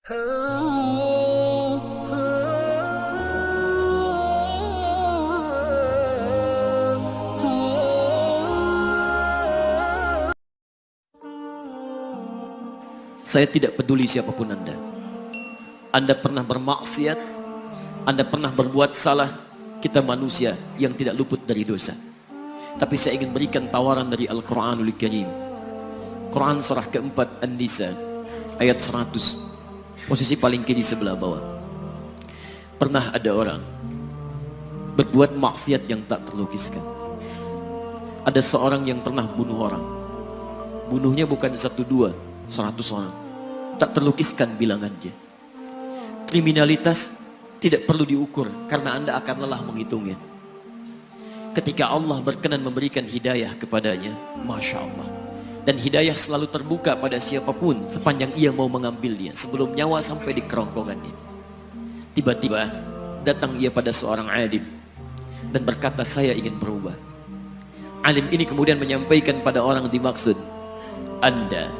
Saya tidak peduli siapapun Anda. Anda pernah bermaksiat, Anda pernah berbuat salah. Kita manusia yang tidak luput dari dosa. Tapi saya ingin berikan tawaran dari Al-Quranul Karim. Quran surah keempat An-Nisa ayat 100, posisi paling kiri sebelah bawah. Pernah ada orang berbuat maksiat yang tak terlukiskan. Ada seorang yang pernah bunuh orang. Bunuhnya bukan 1, 2, 100 orang. Tak terlukiskan bilangannya. Kriminalitas tidak perlu diukur karena Anda akan lelah menghitungnya. Ketika Allah berkenan memberikan hidayah kepadanya, Masya Allah. Dan hidayah selalu terbuka pada siapapun sepanjang ia mau mengambilnya sebelum nyawa sampai di kerongkongannya. Tiba-tiba datang ia pada seorang alim dan berkata, saya ingin berubah. Alim ini kemudian menyampaikan pada orang dimaksud, Anda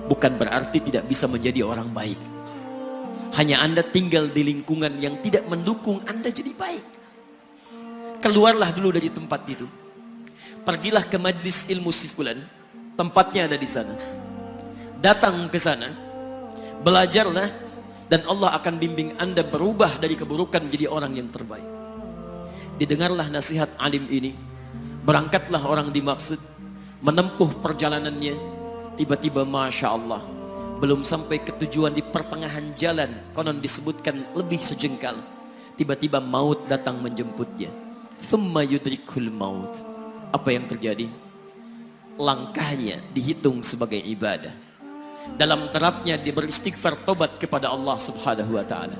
bukan berarti tidak bisa menjadi orang baik. Hanya Anda tinggal di lingkungan yang tidak mendukung Anda jadi baik. Keluarlah dulu dari tempat itu. Pergilah ke majlis ilmu sifulan. Tempatnya ada di sana. Datang ke sana. Belajarlah. Dan Allah akan bimbing Anda berubah dari keburukan menjadi orang yang terbaik. Didengarlah nasihat alim ini. Berangkatlah orang dimaksud. Menempuh perjalanannya. Tiba-tiba Masya Allah, belum sampai ke tujuan, di pertengahan jalan, konon disebutkan lebih sejengkal, tiba-tiba maut datang menjemputnya. Thumma yudrikul maut. Apa yang terjadi? Langkahnya dihitung sebagai ibadah. Dalam terapnya dia beristighfar, tobat kepada Allah subhanahu wa ta'ala.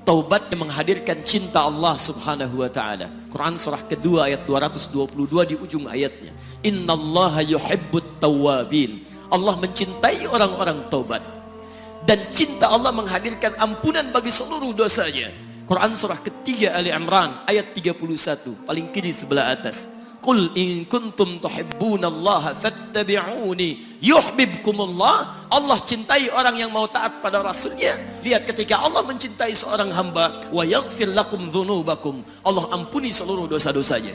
Taubat yang menghadirkan cinta Allah subhanahu wa ta'ala. Quran surah kedua ayat 222 di ujung ayatnya. Innallaha yuhibbut tawwabin. Allah mencintai orang-orang taubat. Dan cinta Allah menghadirkan ampunan bagi seluruh dosanya. Quran surah ketiga Ali Imran ayat 31, paling kiri sebelah atas. Qul in kuntum tuhibbunallaha fattabi'uni yuhibbukumullah. Allah cintai orang yang mau taat pada Rasulnya. Lihat, ketika Allah mencintai seorang hamba, wa yaghfir lakum dzunubakum, Allah ampuni seluruh dosa-dosanya.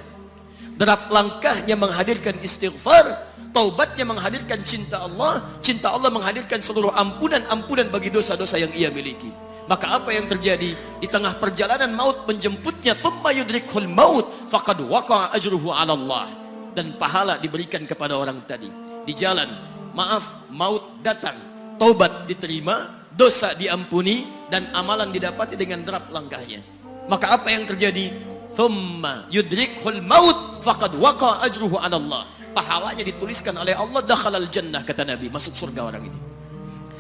Derap langkahnya menghadirkan istighfar. Taubatnya menghadirkan cinta Allah. Cinta Allah menghadirkan seluruh ampunan bagi dosa-dosa yang ia miliki. Maka apa yang terjadi? Di tengah perjalanan maut menjemputnya, thumma yudrikhul maut faqad waqa'a ajruhu 'ala Allah. Dan pahala diberikan kepada orang tadi. Di jalan, maaf, maut datang, taubat diterima, dosa diampuni, dan amalan didapati dengan derap langkahnya. Maka apa yang terjadi? Thumma yudrikhul maut faqad waqa'a ajruhu 'ala Allah. Pahalanya dituliskan oleh Allah, dakhalal jannah, kata Nabi, masuk surga orang ini.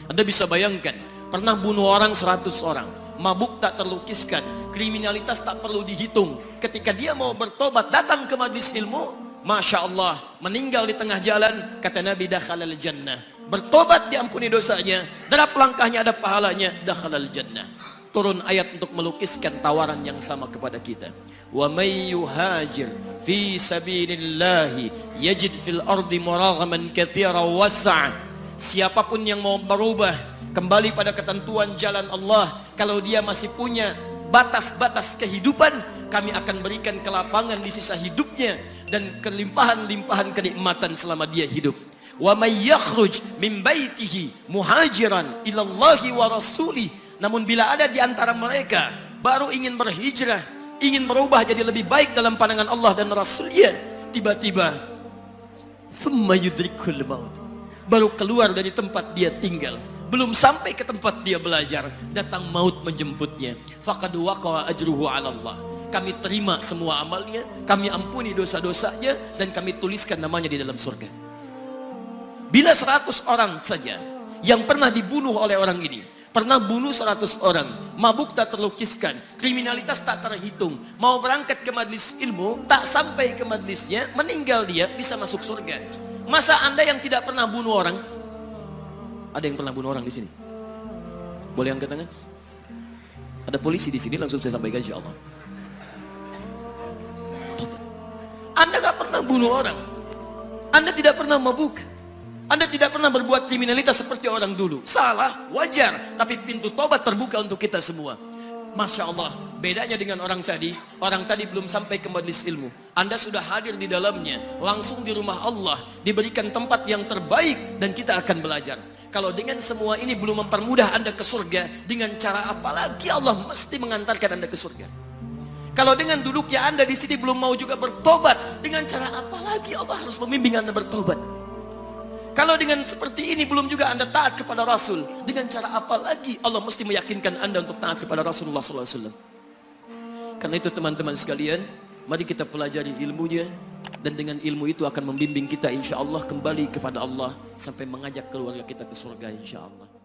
Anda bisa bayangkan, pernah bunuh orang 100 orang, mabuk tak terlukiskan, kriminalitas tak perlu dihitung. Ketika dia mau bertobat, datang ke majlis ilmu, Masya Allah, meninggal di tengah jalan, kata Nabi, dakhalal jannah. Bertobat diampuni dosanya, derap langkahnya ada pahalanya, dakhalal jannah. Turun ayat untuk melukiskan tawaran yang sama kepada kita. Wa may yuhajir fi sabilillahi yajid fil ardi muraghaman katsiran was'a. Siapapun yang mau berubah kembali pada ketentuan jalan Allah, kalau dia masih punya batas-batas kehidupan, kami akan berikan kelapangan di sisa hidupnya dan kelimpahan-limpahan kenikmatan selama dia hidup. Wa may yakhruj min baitihi muhajiran ila Allahi wa rasuli. Namun bila ada di antara mereka baru ingin berhijrah, ingin berubah jadi lebih baik dalam pandangan Allah dan Rasulnya, tiba-tiba thumma yudrikul maut, baru keluar dari tempat dia tinggal, belum sampai ke tempat dia belajar, datang maut menjemputnya, faqad waqa'a ajruhu 'ala Allah. Kami terima semua amalnya, kami ampuni dosa-dosanya, dan kami tuliskan namanya di dalam surga. Bila 100 orang saja yang pernah dibunuh oleh orang ini, pernah bunuh 100 orang, mabuk tak terlukiskan, kriminalitas tak terhitung, mau berangkat ke majlis ilmu, tak sampai ke majlisnya, meninggal dia, bisa masuk surga. Masa Anda yang tidak pernah bunuh orang? Ada yang pernah bunuh orang di sini? Boleh angkat tangan? Ada polisi di sini, langsung saya sampaikan insyaallah. Anda gak pernah bunuh orang, Anda tidak pernah mabuk, Anda tidak pernah berbuat kriminalitas seperti orang dulu. Salah, wajar. Tapi pintu tobat terbuka untuk kita semua. Masya Allah, bedanya dengan orang tadi belum sampai ke majelis ilmu. Anda sudah hadir di dalamnya, langsung di rumah Allah, diberikan tempat yang terbaik dan kita akan belajar. Kalau dengan semua ini belum mempermudah Anda ke surga, dengan cara apa lagi Allah mesti mengantarkan Anda ke surga? Kalau dengan duduknya Anda di sini belum mau juga bertobat, dengan cara apa lagi Allah harus membimbing Anda bertobat? Kalau dengan seperti ini belum juga Anda taat kepada Rasul, dengan cara apa lagi Allah mesti meyakinkan Anda untuk taat kepada Rasulullah SAW? Karena itu teman-teman sekalian, mari kita pelajari ilmunya, dan dengan ilmu itu akan membimbing kita insya Allah kembali kepada Allah sampai mengajak keluarga kita ke surga insya Allah.